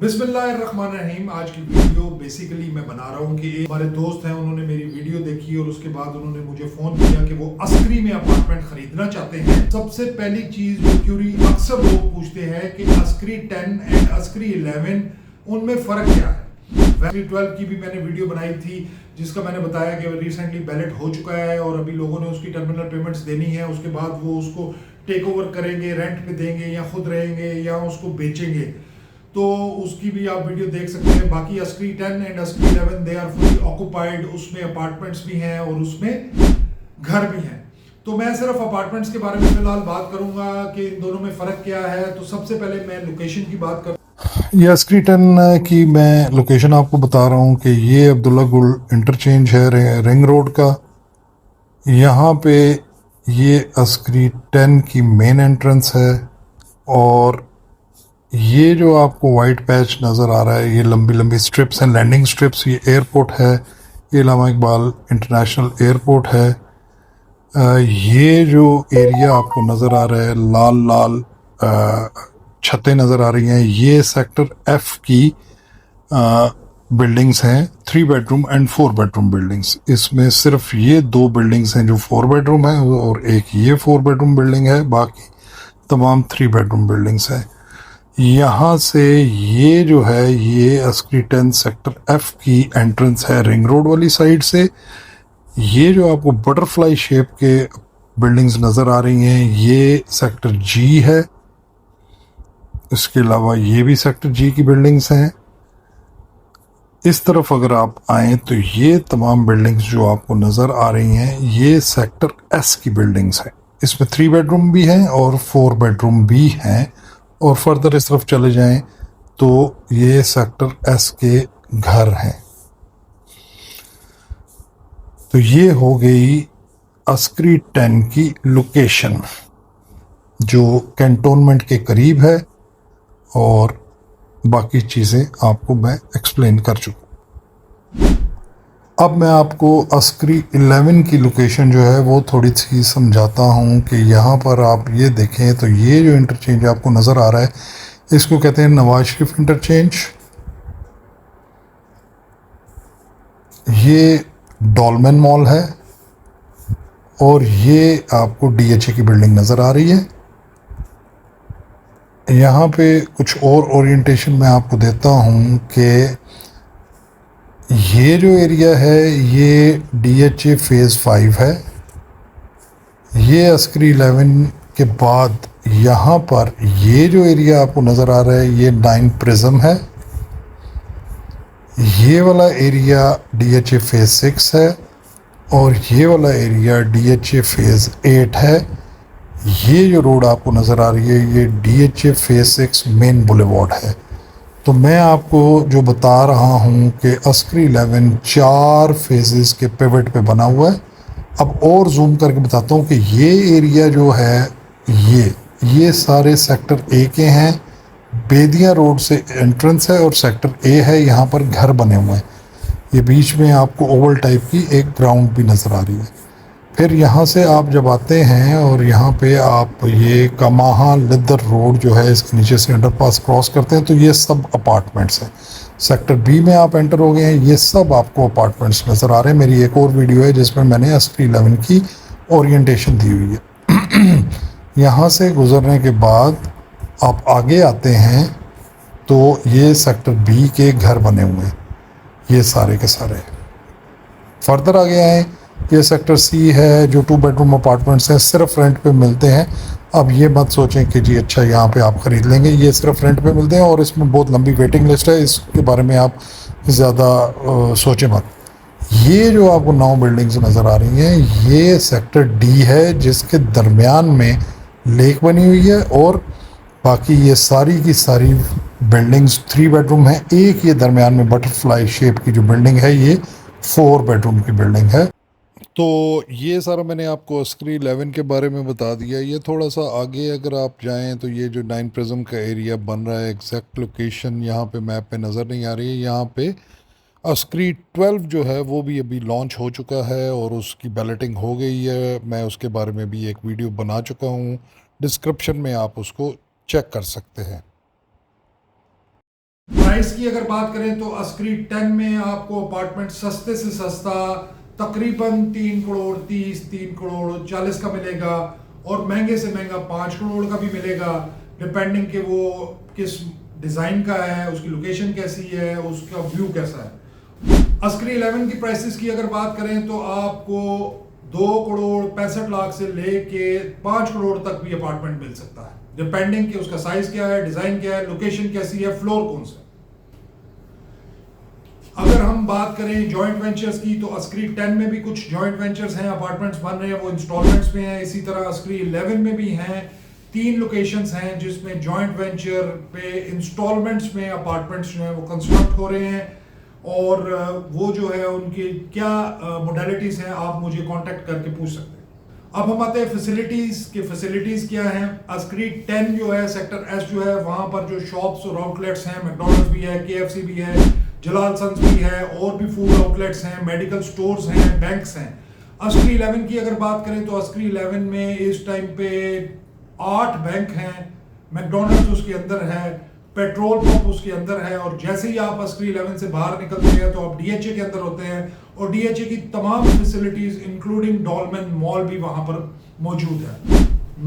बिस्मिल्लाहिर्रहमानिर्रहीम। आज की वीडियो बेसिकली मैं बना रहा हूँ कि हमारे दोस्त हैं, उन्होंने मेरी वीडियो देखी और उसके बाद उन्होंने मुझे फ़ोन किया कि वो अस्करी में अपार्टमेंट खरीदना चाहते हैं। सबसे पहली चीज़ जो क्यूरी अक्सर लोग पूछते हैं कि अस्करी 10 एंड अस्करी 11 उनमें फ़र्क क्या है। अस्करी 12 की भी मैंने वीडियो बनाई थी जिसका मैंने बताया कि रिसेंटली बैलेट हो चुका है और अभी लोगों ने उसकी टर्मिनल पेमेंट्स देनी है। उसके बाद वो उसको टेक ओवर करेंगे, रेंट पे देंगे या खुद रहेंगे या उसको बेचेंगे, तो उसकी भी आप वीडियो देख सकते हैं। बाकी Askari 10 and Askari 11 they are fully occupied, उसमें अपार्टमेंट्स भी हैं और उसमें घर भी हैं। तो मैं सिर्फ अपार्टमेंट्स के बारे में फिलहाल बात करूंगा कि इन दोनों में फ़र्क क्या है। तो सबसे पहले मैं लोकेशन की बात कर, ये अस्करी 10 की मैं लोकेशन आपको बता रहा हूँ कि ये अब्दुल्ला गुल इंटरचेंज है रिंग रोड का। यहाँ पे ये अस्करी 10 की मेन एंट्रेंस है और ये जो आपको वाइट पैच नज़र आ रहा है, ये लंबी लंबी स्ट्रिप्स हैं, लैंडिंग स्ट्रिप्स। ये एयरपोर्ट है, ये इलामा इकबाल इंटरनेशनल एयरपोर्ट है। ये जो एरिया आपको नज़र आ रहा है, लाल लाल छतें नज़र आ रही हैं, ये सेक्टर एफ की बिल्डिंग्स हैं, 3 बेडरूम एंड 4 बेडरूम बिल्डिंग्स। इसमें सिर्फ ये 2 बिल्डिंग्स हैं जो 4 बेडरूम है और एक ये 4 बेडरूम बिल्डिंग है, बाकी तमाम 3 बेडरूम बिल्डिंग्स हैं। यहाँ से ये जो है ये अस्करी 10 सेक्टर एफ की एंट्रेंस है रिंग रोड वाली साइड से। ये जो आपको बटरफ्लाई शेप के बिल्डिंग्स नज़र आ रही हैं, ये सेक्टर जी है। इसके अलावा ये भी सेक्टर जी की बिल्डिंग्स हैं। इस तरफ अगर आप आएँ तो ये तमाम बिल्डिंग्स जो आपको नज़र आ रही हैं, ये सेक्टर एस की बिल्डिंग्स हैं। इसमें 3 बेडरूम भी हैं और 4 बेडरूम भी हैं। और फर्दर इस तरफ चले जाएं तो ये सेक्टर एस के घर हैं। तो ये हो गई अस्करी 10 की लोकेशन जो कैंटोनमेंट के करीब है और बाकी चीज़ें आपको मैं एक्सप्लेन कर चुका। अब मैं आपको अस्करी 11 की लोकेशन जो है वो थोड़ी सी समझाता हूँ कि यहाँ पर आप ये देखें तो ये जो इंटरचेंज आपको नज़र आ रहा है, इसको कहते हैं नवाज शरीफ इंटरचेंज। ये डॉलमेन मॉल है और ये आपको डीएचए की बिल्डिंग नज़र आ रही है। यहाँ पे कुछ और ओरिएंटेशन मैं आपको देता हूँ कि ये जो एरिया है ये डीएचए फेज़ 5 है। ये अस्करी 11 के बाद यहाँ पर ये जो एरिया आपको नज़र आ रहा है ये 9 प्रिज्म है। ये वाला एरिया डीएचए फेज़ 6 है और ये वाला एरिया डीएचए फेज़ 8 है। ये जो रोड आपको नज़र आ रही है ये डीएचए फेज़ 6 मेन बुलेवार्ड है। तो मैं आपको जो बता रहा हूँ कि अस्करी 11 4 फेजेस के पिवट पे बना हुआ है। अब और जूम करके बताता हूँ कि ये एरिया जो है ये सारे सेक्टर ए के हैं। बेदिया रोड से एंट्रेंस है और सेक्टर ए है, यहाँ पर घर बने हुए हैं। ये बीच में आपको ओवल टाइप की एक ग्राउंड भी नज़र आ रही है। फिर यहाँ से आप जब आते हैं और यहाँ पे आप ये कमाहा लिदर रोड जो है इसके नीचे से अंडरपास क्रॉस करते हैं तो ये सब अपार्टमेंट्स हैं। सेक्टर बी में आप एंटर हो गए हैं, ये सब आपको अपार्टमेंट्स नज़र आ रहे हैं। मेरी एक और वीडियो है जिसमें मैंने अस्करी 11 की ओरिएंटेशन दी हुई है। यहाँ से गुज़रने के बाद आप आगे आते हैं तो ये सेक्टर बी के घर बने हुए हैं, ये सारे के सारे। फर्दर आगे आए, ये सेक्टर सी है जो 2 बेडरूम अपार्टमेंट्स हैं, सिर्फ रेंट पे मिलते हैं। अब ये मत सोचें कि जी अच्छा यहाँ पे आप ख़रीद लेंगे, ये सिर्फ रेंट पे मिलते हैं और इसमें बहुत लंबी वेटिंग लिस्ट है, इसके बारे में आप ज़्यादा सोचें मत। ये जो आपको 9 बिल्डिंग्स नज़र आ रही हैं ये सेक्टर डी है जिसके दरमियान में लेक बनी हुई है और बाकी ये सारी की सारी बिल्डिंग्स 3 बेडरूम हैं। एक ये दरमियान में बटरफ्लाई शेप की जो बिल्डिंग है ये 4 बेडरूम की बिल्डिंग है। तो ये सारा मैंने आपको अस्करी 11 के बारे में बता दिया। ये थोड़ा सा आगे अगर आप जाएं तो ये जो 9 प्रिज्म का एरिया बन रहा है, एग्जैक्ट लोकेशन यहाँ पे मैप पे नज़र नहीं आ रही है। यहाँ पे अस्करी 12 जो है वो भी अभी लॉन्च हो चुका है और उसकी बैलेटिंग हो गई है। मैं उसके बारे में भी एक वीडियो बना चुका हूँ, डिस्क्रिप्शन में आप उसको चेक कर सकते हैं। प्राइस की अगर बात करें तो अस्क्री 10 में आपको अपार्टमेंट सस्ते से सस्ता तकरीबन 3 करोड़ 30, 3 करोड़ 40 का मिलेगा और महंगे से महंगा 5 करोड़ का भी मिलेगा, डिपेंडिंग कि वो किस डिज़ाइन का है, उसकी लोकेशन कैसी है, उसका व्यू कैसा है। अस्क्री 11 की प्राइसेस की अगर बात करें तो आपको 2 करोड़ 65 लाख से लेके 5 करोड़ तक भी अपार्टमेंट मिल सकता है, डिपेंडिंग कि उसका साइज क्या है, डिजाइन क्या है, लोकेशन कैसी है, फ्लोर कौन सा। अगर हम बात करें जॉइंट वेंचर्स की तो अस्क्री 10 में भी कुछ जॉइंट वेंचर्स हैं, अपार्टमेंट्स बन रहे हैं, वो इंस्टॉलमेंट्स में हैं। इसी तरह अस्क्री 11 में भी हैं, 3 लोकेशंस हैं जिसमें जॉइंट वेंचर पे इंस्टॉलमेंट्स में अपार्टमेंट्स जो हैं वो कंस्ट्रक्ट हो रहे हैं और वो जो है उनकी क्या मोडालिटीज हैं आप मुझे कांटेक्ट करके पूछ सकते हैं। अब हम आते हैं फैसिलिटीज क्या हैं। अस्क्री 10 जो है सेक्टर एस जो है वहां पर जो शॉप्स और आउटलेट्स हैं, मैकडॉनल्ड्स भी है, KFC भी है, जलाल सन्स भी है और भी फूड आउटलेट्स हैं, मेडिकल स्टोर्स हैं, बैंक्स हैं। अस्क्री 11 की अगर बात करें तो अस्क्री 11 में इस टाइम पे 8 बैंक हैं, मैकडॉनल्ड्स उसके अंदर है, पेट्रोल पंप उसके अंदर है और जैसे ही आप अस्क्री 11 से बाहर निकलते हैं तो आप DHA के अंदर होते हैं और DHA की तमाम फैसिलिटीज इंक्लूडिंग डॉलमेन मॉल भी वहां पर मौजूद है।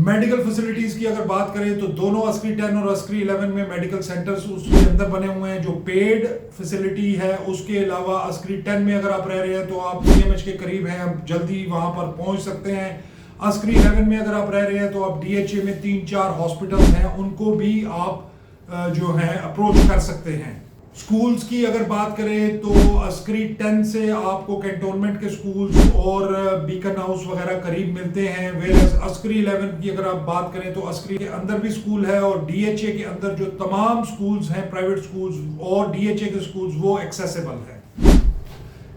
मेडिकल फैसिलिटीज की अगर बात करें तो दोनों अस्क्री 10 और अस्क्री 11 में मेडिकल सेंटर्स उसके अंदर बने हुए हैं जो पेड फैसिलिटी है। उसके अलावा अस्क्री 10 में अगर आप रह रहे हैं तो आप CMH के करीब हैं, आप जल्दी वहां पर पहुंच सकते हैं। अस्क्री 11 में अगर आप रह रहे हैं तो आप DHA में 3-4 हॉस्पिटल्स हैं, उनको भी आप जो है अप्रोच कर सकते हैं। स्कूल्स की अगर बात करें तो अस्क्री 10 से आपको कैंटोनमेंट के स्कूल्स और बीकन हाउस वगैरह करीब मिलते हैं। वेयर अस्क्री 11 की अगर आप बात करें तो अस्क्री के अंदर भी स्कूल है और DHA के अंदर जो तमाम स्कूल्स हैं, प्राइवेट स्कूल्स और DHA के स्कूल्स, वो एक्सेसिबल है।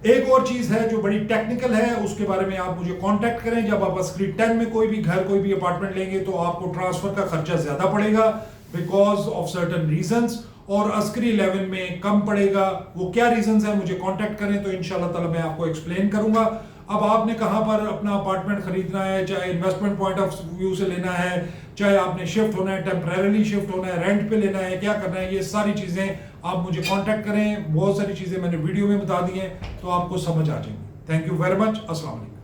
एक और चीज है जो बड़ी टेक्निकल है, उसके बारे में आप मुझे कांटेक्ट करें। जब आप अस्क्री 10 में कोई भी घर, कोई भी अपार्टमेंट लेंगे तो आपको ट्रांसफर का खर्चा ज्यादा पड़ेगा बिकॉज ऑफ सर्टन रीजंस, और अस्क्री 11 में कम पड़ेगा। वो क्या रीजंस है मुझे कांटेक्ट करें तो इंशाल्लाह ताला मैं आपको एक्सप्लेन करूंगा। अब आपने कहां पर अपना अपार्टमेंट खरीदना है, चाहे इन्वेस्टमेंट पॉइंट ऑफ व्यू से लेना है, चाहे आपने शिफ्ट होना है, टेम्परेरी शिफ्ट होना है, रेंट पे लेना है, क्या करना है, ये सारी चीजें आप मुझे कांटेक्ट करें। बहुत सारी चीजें मैंने वीडियो में बता दी हैं तो आपको समझ आ जाएंगी। Thank you very much. अस्सलाम वालेकुम।